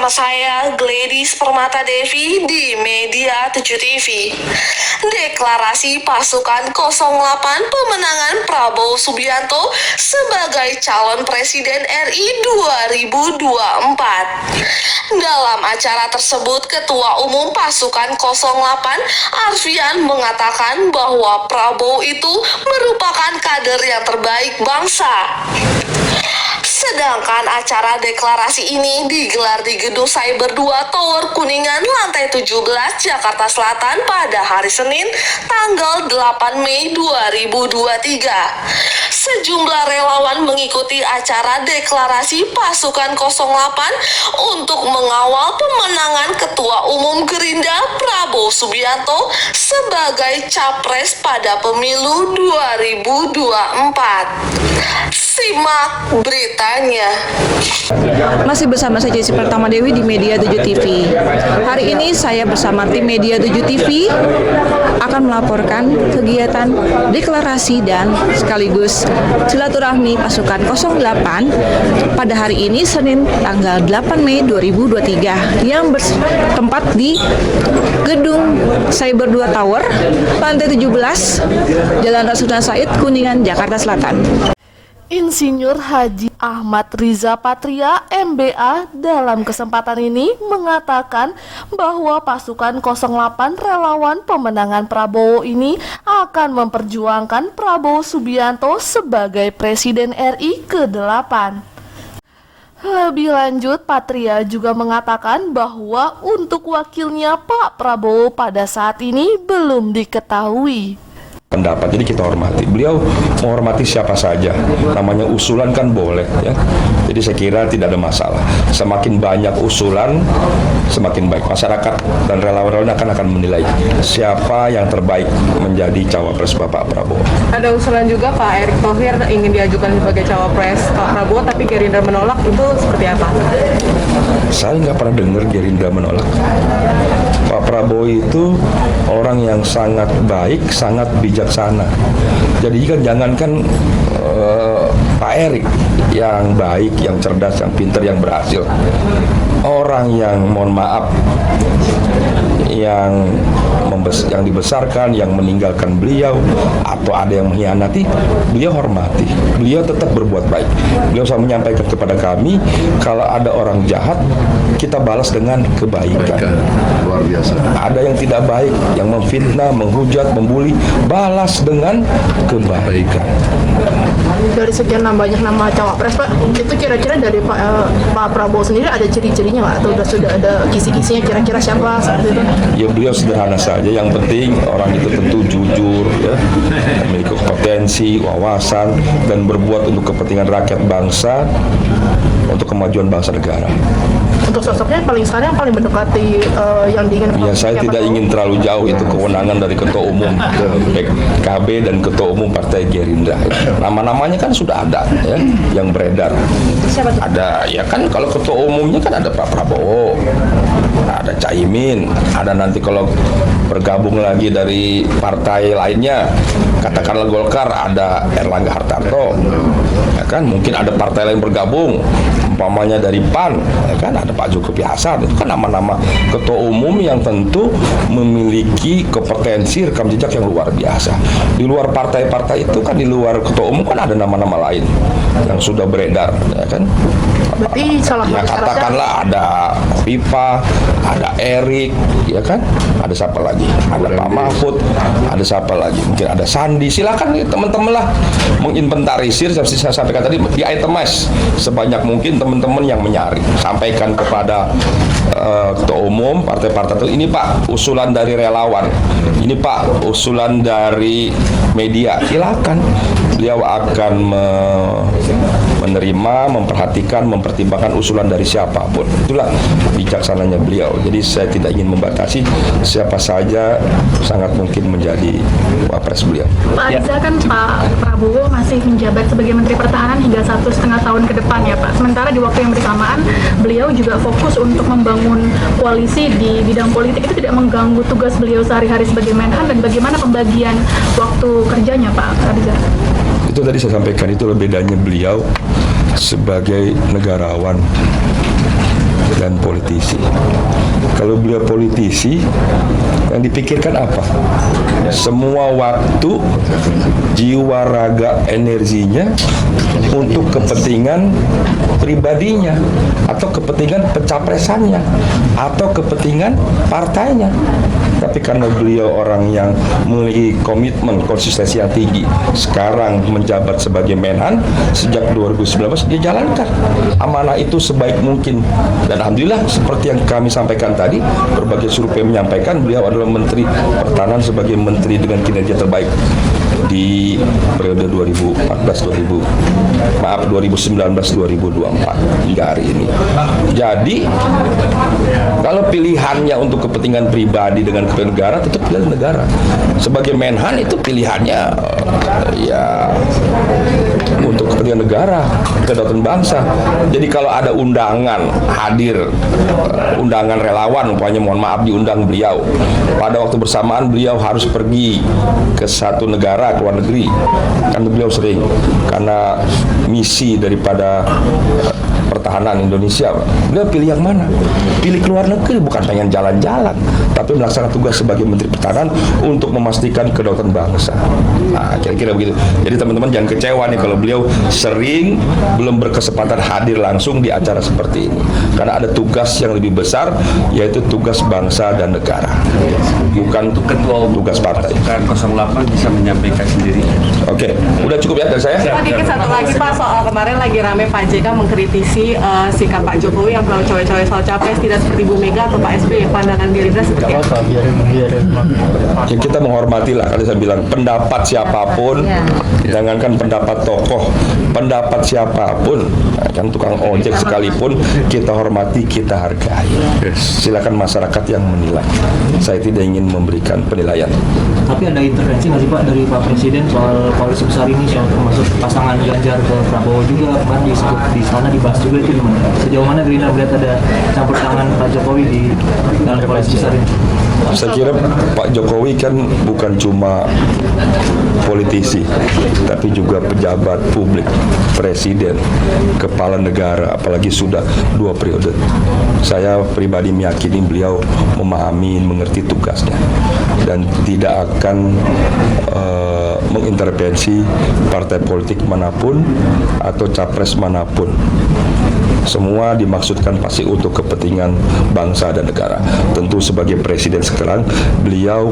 bersama saya Gladys Permata Devi di Media 7 TV. Deklarasi pasukan 08 pemenangan Prabowo Subianto sebagai calon presiden RI 2024. Dalam acara tersebut, Ketua Umum Pasukan 08 Arfian mengatakan bahwa Prabowo itu merupakan kader yang terbaik bangsa. Sedangkan acara deklarasi ini digelar di Gedung Cyber 2 Tower Kuningan lantai 17 Jakarta Selatan pada hari Senin tanggal 8 Mei 2023. Sejumlah relawan mengikuti acara deklarasi pasukan 08 untuk mengawal pemenangan Ketua Umum Gerindra Prabowo Subianto sebagai capres pada pemilu 2024. Simak beritanya. Masih bersama saya Jesse Pertama Dewi di Media 7 TV. Hari ini saya bersama tim Media 7 TV akan melaporkan kegiatan deklarasi dan sekaligus silaturahmi pasukan 08 pada hari ini Senin tanggal 8 Mei 2023 yang bertempat di Gedung Cyber 2 Tower lantai 17 Jalan Rasuna Said Kuningan Jakarta Selatan. Insinyur Haji Ahmad Riza Patria MBA dalam kesempatan ini mengatakan bahwa pasukan 08 relawan pemenangan Prabowo ini akan memperjuangkan Prabowo Subianto sebagai Presiden RI ke-8. Lebih lanjut, Patria juga mengatakan bahwa untuk wakilnya Pak Prabowo pada saat ini belum diketahui. Pendapat, jadi kita hormati. Beliau menghormati siapa saja. Namanya usulan kan boleh, ya. Jadi saya kira tidak ada masalah. Semakin banyak usulan, semakin baik. Masyarakat dan relawan akan menilai siapa yang terbaik menjadi cawapres Bapak Prabowo. Ada usulan juga Pak Erick Thohir ingin diajukan sebagai cawapres Pak Prabowo, tapi Gerindra menolak. Itu seperti apa? Saya nggak pernah dengar Gerindra menolak. Pak Prabowo itu orang yang sangat baik, sangat bijaksana. Jadi kan jangankan Pak Erick yang baik, yang cerdas, yang pintar, yang berhasil. Orang yang mohon maaf yang dibesarkan, yang meninggalkan beliau atau ada yang mengkhianati, beliau hormati, beliau tetap berbuat baik. Beliau selalu menyampaikan kepada kami, kalau ada orang jahat, kita balas dengan kebaikan. Luar biasa. Ada yang tidak baik, yang memfitnah, menghujat, membuli, balas dengan kebaikan. Dari sekian banyak nama cawapres Pak, itu kira-kira dari Pak Prabowo sendiri ada ciri-cirinya Pak? Atau sudah ada kisi-kisinya kira-kira siapa seperti itu? Ya beliau sederhana saja, yang penting orang itu tentu jujur, ya, memiliki kompetensi, wawasan, dan berbuat untuk kepentingan rakyat bangsa, untuk kemajuan bangsa negara. Untuk sosoknya sekarang yang paling mendekati yang diinginkan. Ya, saya tidak ingin terlalu jauh, itu kewenangan dari Ketua Umum PKB dan Ketua Umum Partai Gerindra. Nama-namanya kan sudah ada, ya, yang beredar. Ada, ya kan, kalau Ketua Umumnya kan ada Pak Prabowo, ada Caimin, ada nanti kalau bergabung lagi dari partai lainnya, katakanlah Golkar, ada Erlangga Hartarto, ya kan, mungkin ada partai lain bergabung, umpamanya dari PAN, ya kan, ada Pak Zulkifli Hasan. Itu kan nama-nama ketua umum yang tentu memiliki kompetensi, rekam jejak yang luar biasa. Di luar partai-partai itu kan, di luar ketua umum kan ada nama-nama lain yang sudah beredar, ya kan. Berarti salah ya, katakanlah ada Pipa, ada Erik, ya kan, ada siapa lagi, ada Pak Mahfud, ada siapa lagi, mungkin ada Sandi. Silakan teman-teman lah menginventarisir, seperti saya sampaikan tadi, di itemize sebanyak mungkin teman-teman yang menyari, sampaikan kepada ketua umum partai-partai itu, ini Pak usulan dari relawan, ini Pak usulan dari media. Silakan, beliau akan menerima, memperhatikan, mempertimbangkan usulan dari siapapun. Itulah bijaksananya beliau. Jadi saya tidak ingin membatasi, siapa saja sangat mungkin menjadi wapres beliau. Pak Riza, kan Pak Prabowo masih menjabat sebagai Menteri Pertahanan hingga 1,5 tahun ke depan ya Pak. Sementara di waktu yang bersamaan beliau juga fokus untuk membangun koalisi di bidang politik. Itu tidak mengganggu tugas beliau sehari-hari sebagai Menhan, dan bagaimana pembagian waktu kerjanya Pak Riza? Itu tadi saya sampaikan, itu bedanya beliau sebagai negarawan dan politisi. Kalau beliau politisi, yang dipikirkan apa? Semua waktu, jiwa, raga, energinya untuk kepentingan pribadinya, atau kepentingan pencapresannya, atau kepentingan partainya. Tapi karena beliau orang yang memiliki komitmen konsistensi yang tinggi, sekarang menjabat sebagai Menhan sejak 2019, dia jalankan amanah itu sebaik mungkin. Dan alhamdulillah seperti yang kami sampaikan tadi, berbagai survei menyampaikan beliau adalah Menteri Pertahanan sebagai menteri dengan kinerja terbaik di periode 2019-2024 hingga hari ini. Jadi kalau pilihannya untuk kepentingan pribadi dengan kepentingan negara, tetap pilih negara. Sebagai Menhan itu pilihannya ya untuk kepentingan negara, kedaulatan bangsa. Jadi kalau ada undangan hadir, undangan relawan, umpamanya mohon maaf diundang beliau, pada waktu bersamaan beliau harus pergi ke satu negara, ke luar negeri, kan beliau sering karena misi daripada pertahanan Indonesia, beliau pilih yang mana? Pilih keluar negeri, bukan pengen jalan-jalan, tapi melaksanakan tugas sebagai Menteri Pertahanan untuk memastikan kedaulatan bangsa. Nah, kira-kira begitu. Jadi teman-teman jangan kecewa nih kalau beliau sering belum berkesempatan hadir langsung di acara seperti ini, karena ada tugas yang lebih besar, yaitu tugas bangsa dan negara, bukan ketua tugas partai. Kan 08 bisa menyampaikan sendiri. Oke, udah cukup ya dari saya. Pak, dikit satu lagi Pak, soal kemarin lagi rame Pak JK mengkritisi sikap Pak Jokowi yang terlalu coy-coy soal capres, tidak seperti Bu Mega atau Pak SBY. Pandangan Gerindra seperti apa? Ya, kita menghormati lah, kalau saya bilang pendapat siapapun, jangankan pendapat tokoh, pendapat siapapun, kan tukang ojek sekalipun kita hormati, kita hargai. Silakan masyarakat yang menilai. Saya tidak ingin memberikan penilaian. Tapi ada intervensi nggak sih Pak dari Pak Presiden soal koalisi besar ini, soal termasuk pasangan Ganjar ke Prabowo juga kemarin di sana dibahas juga, itu gimana? Sejauh mana Gerindra melihat ada campur tangan Pak Jokowi di dalam koalisi besar ini? Saya kira Pak Jokowi kan bukan cuma politisi, tapi juga pejabat publik, presiden, kepala negara, apalagi sudah 2 periode. Saya pribadi meyakini beliau memahami, mengerti tugasnya, dan tidak akan mengintervensi partai politik manapun atau capres manapun. Semua dimaksudkan pasti untuk kepentingan bangsa dan negara. Tentu sebagai presiden sekarang, beliau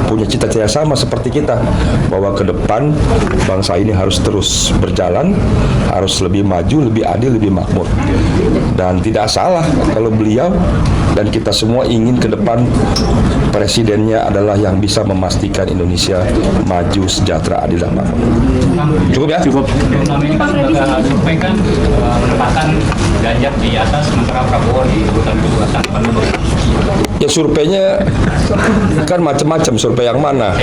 punya cita-cita sama seperti kita, bahwa ke depan bangsa ini harus terus berjalan, harus lebih maju, lebih adil, lebih makmur. Dan tidak salah kalau beliau dan kita semua ingin ke depan presidennya adalah yang bisa memastikan Indonesia maju, sejahtera, adil, dan makmur. Cukup ya? Cukup. Survei kan menempatkan Ganjar di atas, sementara Prabowo di urutan kedua. Ya surveinya kan macam-macam. Survei yang mana?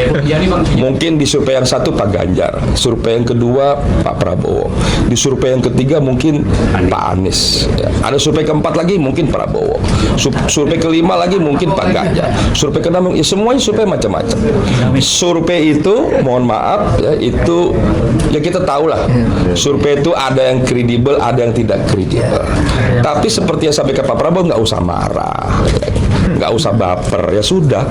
Mungkin di survei yang satu Pak Ganjar, survei yang kedua Pak Prabowo, di survei yang ketiga mungkin Pak Anies, ya. Ada survei keempat lagi mungkin Prabowo, survei kelima lagi mungkin Pak Ganjar, survei keenam, ya semuanya survei macam-macam. Survei itu mohon maaf ya, itu ya kita tahu lah, survei itu ada yang kredibel, ada yang tidak kredibel. Tapi seperti yang sampaikan Pak Prabowo, nggak usah marah, nggak usah baper, ya sudah,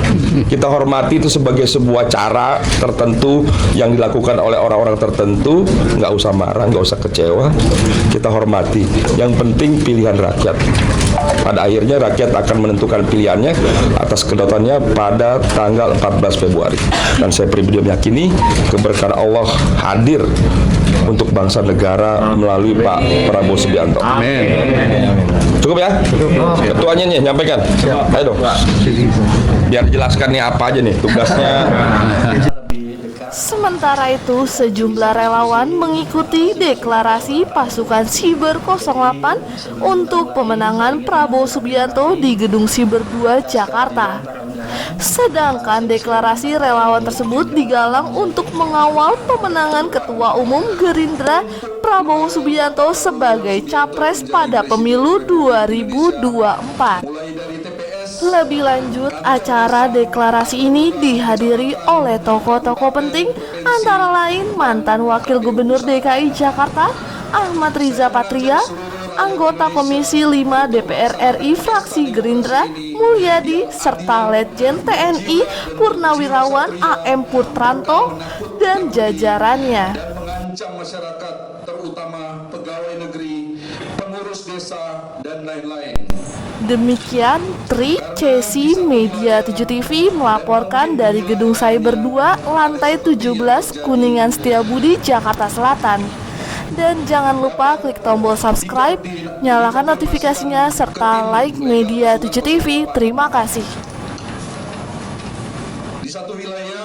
kita hormati itu sebagai sebuah cara tertentu yang dilakukan oleh orang-orang tertentu. Nggak usah marah, nggak usah kecewa, kita hormati. Yang penting pilihan rakyat. Pada akhirnya rakyat akan menentukan pilihannya atas kedaulatannya pada tanggal 14 Februari. Dan saya pribadi meyakini keberkahan Allah hadir untuk bangsa negara melalui Pak Prabowo Subianto. Amin. Cukup ya? Ketuanya nih nyampaikan. Ayo dong. Biar dijelaskan nih apa aja nih tugasnya. Sementara itu, sejumlah relawan mengikuti deklarasi pasukan Siber 08 untuk pemenangan Prabowo Subianto di Gedung Siber 2, Jakarta. Sedangkan deklarasi relawan tersebut digalang untuk mengawal pemenangan Ketua Umum Gerindra Prabowo Subianto sebagai capres pada pemilu 2024. Lebih lanjut, acara deklarasi ini dihadiri oleh tokoh-tokoh penting, antara lain mantan Wakil Gubernur DKI Jakarta Ahmad Riza Patria, anggota Komisi 5 DPR RI fraksi Gerindra, Mulyadi, serta Letjen TNI Purnawirawan AM Putranto dan jajarannya. Mengancam masyarakat, terutama pegawai negeri, pengurus desa, dan lain-lain. Demikian Tri Cesi Media 7 TV melaporkan dari Gedung Cyber 2 lantai 17 Kuningan Setiabudi, Jakarta Selatan. Dan jangan lupa klik tombol subscribe, nyalakan notifikasinya, serta like Media 7 TV. Terima kasih. Di satu wilayah